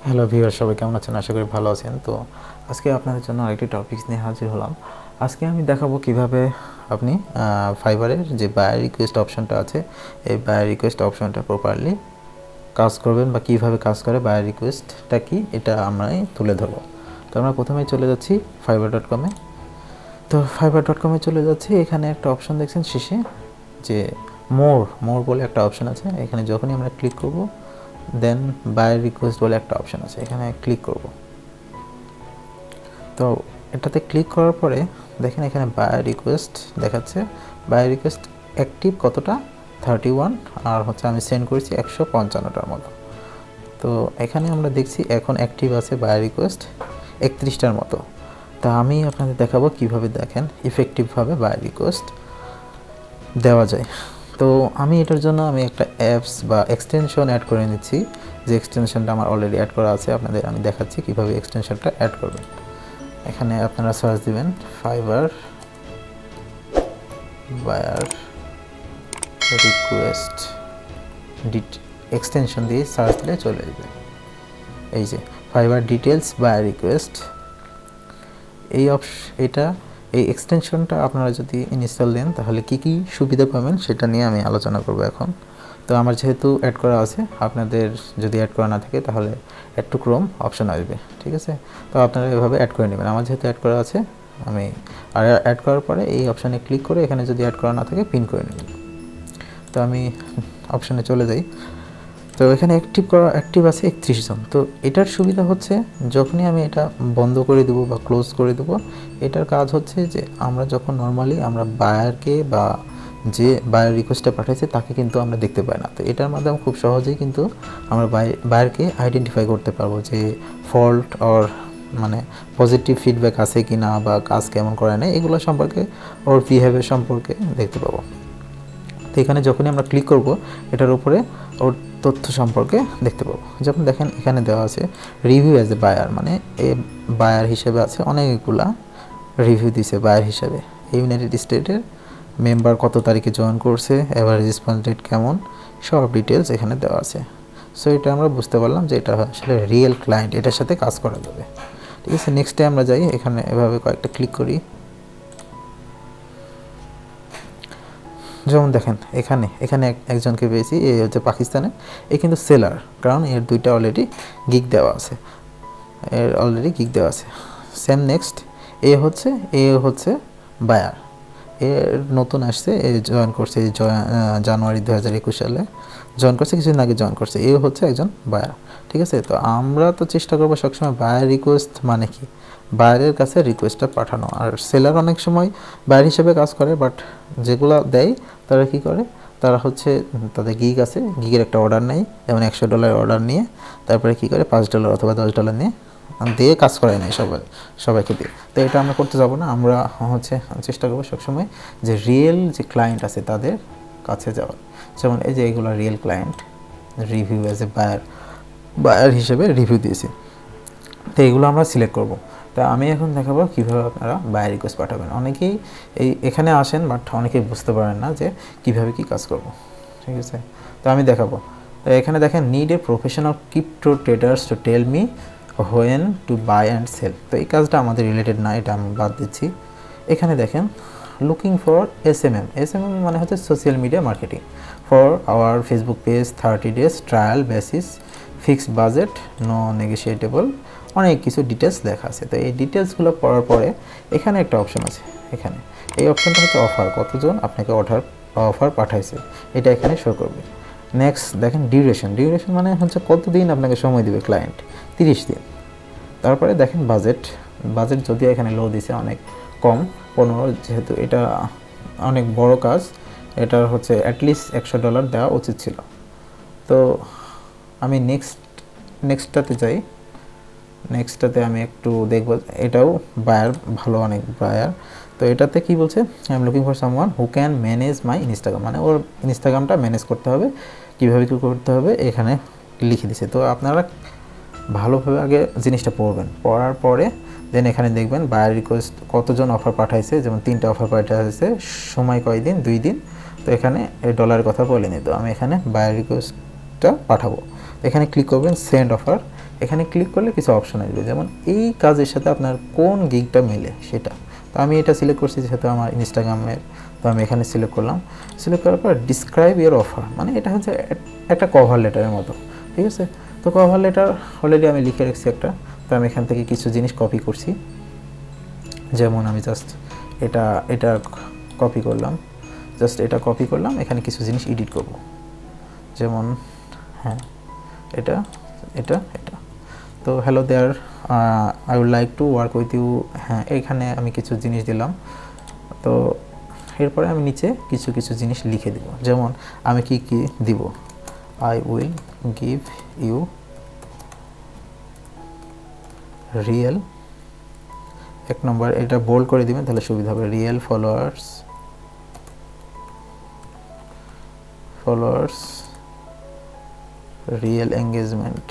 Hello viewer, সবাই কেমন আছেন? আশা করি ভালো আছেন। তো আজকে আপনাদের জন্য আরেকটি টপিকস নিয়ে হাজির হলাম। আজকে আমি দেখাবো কিভাবে আপনি ফাইবারের যে বায়ার রিকোয়েস্ট অপশনটা আছে, এই বায়ার রিকোয়েস্ট অপশনটা প্রপারলি কাজ করবেন বা কিভাবে কাজ করে বায়ার রিকোয়েস্টটা কি, এটা আমরাই তুলে ধরবো। তো আমরা প্রথমেই চলে যাচ্ছি fiverr.com-এ। তো fiverr.com-এ চলে যাচ্ছি। এখানে একটা অপশন দেখছেন শেষে, যে মোর বলে একটা অপশন আছে। এখানে যখনই আমরা ক্লিক করব, দেন বায়ার রিকোয়েস্ট বলে একটা অপশন আছে, এখানে ক্লিক করব। তো এটাতে ক্লিক করার পরে দেখেন এখানে বায়ার রিকোয়েস্ট দেখাচ্ছে। বায়ার রিকোয়েস্ট অ্যাক্টিভ কতটা? 31, আর হচ্ছে আমি সেন্ড করেছি 155টার মতো। তো এখানে আমরা দেখছি এখন অ্যাক্টিভ আছে বায়ার রিকোয়েস্ট 31টার মতো। তা আমি আপনাদের দেখাবো কিভাবে দেখেন ইফেক্টিভভাবে বায়ার রিকোয়েস্ট দেওয়া যায়। তো আমি এটার জন্য একটা অ্যাপস বা এক্সটেনশন অ্যাড করে নিচ্ছি, যে এক্সটেনশনটা আমার অলরেডি অ্যাড করা আছে। আপনাদের আমি দেখাচ্ছি কিভাবে এক্সটেনশনটা অ্যাড করবেন। এখানে আপনারা সার্চ দিবেন ফাইবার বায়ার রিকোয়েস্ট এক্সটেনশন দিয়ে সার্চ দিলে চলে আসবে এই যে ফাইবার ডিটেলস বায়ার রিকোয়েস্ট। এই এক্সটেনশনটা আপনারা যদি ইনস্টল দেন তাহলে কি কি সুবিধা পাবেন সেটা নিয়ে আমি আলোচনা করব এখন। তো আমার যেহেতু অ্যাড করা আছে, আপনাদের যদি অ্যাড করা না থাকে তাহলে অ্যাড টু ক্রোম অপশন আসবে, ঠিক আছে? তো আপনারা এভাবে অ্যাড করে নেবেন। আমার যেহেতু অ্যাড করা আছে, আমি অ্যাড করার পরে এই অপশানে ক্লিক করে এখানে যদি অ্যাড করা না থাকে পিন করে নেবেন। তো আমি অপশানে চলে যাই। তো এখানে অ্যাক্টিভ আছে 31 জন। তো এটার সুবিধা হচ্ছে যখনই আমি এটা বন্ধ করে দেবো বা ক্লোজ করে দেবো, এটার কাজ হচ্ছে যে আমরা যখন নর্মালি আমরা বায়ারকে বা যে বায়ার রিকোয়েস্টটা পাঠাইছে তাকে কিন্তু আমরা দেখতে পাই না। তো এটার মাধ্যমে খুব সহজেই কিন্তু আমরা বায়ারকে আইডেন্টিফাই করতে পারবো যে ফল্ট অর মানে পজিটিভ ফিডব্যাক আছে কি না, বা কাজ কেমন করে না, এগুলো সম্পর্কে ওর বিহেভিয়ার সম্পর্কে দেখতে পাবো। তো এখানে যখনই আমরা ক্লিক করব, এটার উপরে ওর তথ্য সম্পর্কে দেখতে পাবো। যেমন দেখেন এখানে দেওয়া আছে রিভিউ অ্যাজ এ বায়ার, মানে এ বায়ার হিসেবে আছে, অনেকগুলা রিভিউ দিছে বায়ার হিসেবে। ইউনাইটেড স্টেটের মেম্বার কত তারিখে জয়েন করছে, এভারেজ রেসপন্স রেট কেমন, সব ডিটেলস এখানে দেওয়া আছে। সো এটা আমরা বুঝতে পারলাম যে এটা আসলে রিয়েল ক্লায়েন্ট, এটার সাথে কাজ করা যাবে, ঠিক আছে? নেক্সটে আমরা যাই, এখানে এভাবে কয়েকটা ক্লিক করি। যেমন দেখেন এখানে একজনকে পেয়েছি, এ হচ্ছে পাকিস্তানে। এ কিন্তু সেলার, কারণ এর দুইটা অলরেডি গিগ দেওয়া আছে, সেম নেক্সট এ হচ্ছে বায়ার। এর নতুন আসছে, এ জয়েন করছে জানুয়ারি 2021 সালে জয়েন করছে, কিছুদিন আগে জয়েন করছে। এ হচ্ছে একজন বায়ার, ঠিক আছে? তো আমরা তো চেষ্টা করবো সবসময় বায়ার রিকোয়েস্ট মানে কি, বায়ারের কাছে রিকোয়েস্টটা পাঠানো। আর সেলার অনেক সময় বায়ার হিসেবে কাজ করে, বাট যেগুলো দেয় তারা কি করে, তারা হচ্ছে তাদের গিগ আছে, গিগের একটা অর্ডার নেয়, যেমন $100 অর্ডার নিয়ে তারপরে কি করে $5 অথবা $10 দিয়ে কাজ করায় নেয় সবাইকে দিয়ে। তো এটা আমরা করতে যাব না। আমরা চেষ্টা করবো সবসময় যে রিয়েল যে ক্লায়েন্ট আছে তাদের কাছে যাওয়ার। যেমন এই যে এগুলো real client, review as a buyer হিসেবে রিভিউ দিয়েছি। তো এগুলো আমরা সিলেক্ট করব। তা আমি এখন দেখাবো কীভাবে আপনারা বায়ার রিকোয়েস্ট পাঠাবেন। অনেকেই এখানে আসেন, বাট অনেকেই বুঝতে পারেন না যে কীভাবে কী কাজ করব, ঠিক আছে? তো আমি দেখাবো। তো এখানে দেখেন need a professional crypto traders to tell me when to buy and sell. তো এই কাজটা আমাদের রিলেটেড না, এটা আমি বাদ দিচ্ছি। এখানে দেখেন লুকিং ফর SMM মানে হচ্ছে social media marketing for our Facebook page, 30 days trial basis, fixed budget, no negotiable, অনেক কিছু ডিটেলস লেখা আছে। তো এই ডিটেলসগুলো পড়ার পরে এখানে একটা অপশন আছে, এখানে এই অপশনটা হচ্ছে অফার, কতজন আপনাকে অফার পাঠাইছে এটা এখানে শো করবে। নেক্সট দেখেন ডিউরেশন মানে হচ্ছে কতদিন আপনাকে সময় দেবে ক্লায়েন্ট, 30 দিন। তারপরে দেখেন বাজেট যদিও এখানে লো দিছে, অনেক কম, 15, যেহেতু এটা অনেক বড় কাজ, এটার হচ্ছে অ্যাটলিস্ট $100 দেওয়া উচিত ছিল। তো আমি নেক্সটটাতে যাই। নেক্সটটাতে আমি একটু দেখব, এটাও বায়ার, ভালো অনেক বায়ার। তো এটাতে কি বলছে, I am looking for someone who can manage my Instagram, মানে ওর ইনস্টাগ্রামটা ম্যানেজ করতে হবে, কীভাবে কী করতে হবে এখানে লিখে দিছে। তো আপনারা ভালোভাবে আগে জিনিসটা পড়ার পরে দেন এখানে দেখবেন বায়ার রিকোয়েস্ট কতজন অফার পাঠাইছে, যেমন 3টা অফার পাঠাইছে, সময় কয়দিন, 2 দিন। তো এখানে এই ডলারের কথা বলেনি। তো আমি এখানে বায়ার রিকোয়েস্টটা পাঠাবো, এখানে ক্লিক করবেন সেন্ড অফার, এখানে ক্লিক করলে কিছু অপশন আসবে, যেমন এই কাজের সাথে আপনার কোন গিগটা মেলে সেটা। তো আমি এটা সিলেক্ট করছি যেহেতু আমার ইনস্টাগ্রামের, তো আমি এখানে সিলেক্ট করলাম। সিলেক্ট করার পর ডিসক্রাইব ইওর অফার, মানে এটা হচ্ছে একটা কভার লেটারের মতো, ঠিক আছে। তো কভার লেটার অলরেডি আমি লিখে রাখছি একটা। তো আমি এখান থেকে কিছু জিনিস কপি করছি, যেমন আমি জাস্ট এটা কপি করলাম, এটা কপি করলাম, এখানে কিছু জিনিস এডিট করব, যেমন হ্যাঁ এটা এটা এটা তো hello there, I would like to work with you, হ্যাঁ এখানে আমি কিছু জিনিস দিলাম। তো এরপরে আমি নিচে কিছু কিছু জিনিস লিখে দিব, যেমন আমি কি কি দিব, I will give you real, এক নম্বর এটা বোল্ড করে দিবেন তাহলে সুবিধা হবে, real followers real engagement,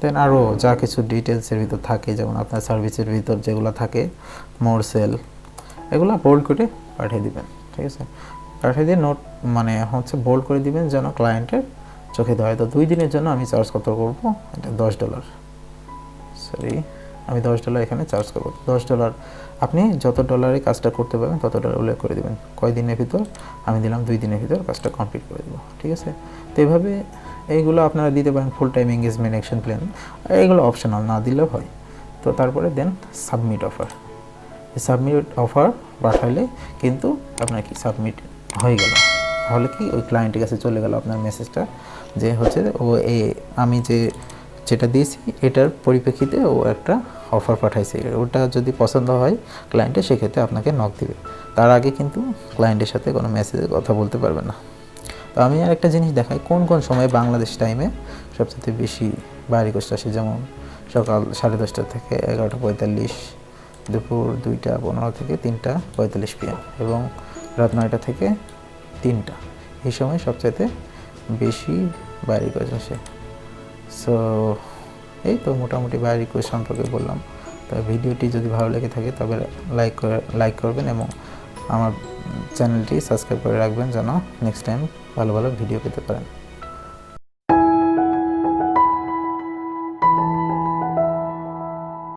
then আরও যা কিছু ডিটেলসের ভিতর থাকে, যেমন আপনার সার্ভিসের ভিতর যেগুলো থাকে, মোর সেল, এগুলো বোল্ড করে পাঠিয়ে দিবেন, ঠিক আছে। পাঠিয়ে দিয়ে নোট মানে হচ্ছে বোল্ড করে দিবেন যেন ক্লায়েন্টের চোখে দেওয়া হয়। তো 2 দিনের জন্য আমি চার্জ কত করব, এটা $10, সরি আমি $10 এখানে চার্জ করব। $10 আপনি যত ডলারে কাজটা করতে পারবেন তত ডলার উল্লেখ করে দেবেন। কয় দিনের ভিতর, আমি দিলাম 2 দিনের ভিতর কাজটা কমপ্লিট করে দেবো, ঠিক আছে। তো এইভাবে এইগুলো আপনারা দিতে পারেন, full time engagement action plan, এইগুলো অপশনাল, না দিলেও হয়। তো তারপরে দেন সাবমিট অফার, সাবমিট অফার পাঠালে কিন্তু আপনার কি সাবমিট হয়ে গেল, তাহলে কি ওই ক্লায়েন্টের কাছে চলে গেল আপনার মেসেজটা, যে হচ্ছে ও আমি যেটা দিয়েছি এটার পরিপ্রেক্ষিতে ও একটা অফার পাঠাইছে, ওটা যদি পছন্দ হয় ক্লায়েন্টের, সেক্ষেত্রে আপনাকে নক দিবে। তার আগে কিন্তু ক্লায়েন্টের সাথে কোনো মেসেজে কথা বলতে পারবেন না। তো আমি আর একটা জিনিস দেখাই, কোন কোন সময় বাংলাদেশ টাইমে সবচেয়ে বেশি বাই রিকোয়েস্ট আসে, যেমন সকাল 10:30 থেকে 11:45, দুপুর 2:15 থেকে 3:45 PM, এবং রাত 9টা থেকে 3টা, এই সময় সবচাইতে বেশি বাই রিকোয়েস্ট আসে। সো এই তো মোটামুটি বাই রিকোয়েস্ট সম্পর্কে বললাম। তো ভিডিওটি যদি ভালো লেগে থাকে তবে লাইক করবেন এবং আমার চ্যানেলটি সাবস্ক্রাইব করে রাখবেন যেন নেক্সট টাইম ভালো ভালো ভিডিও পেতে পারেন।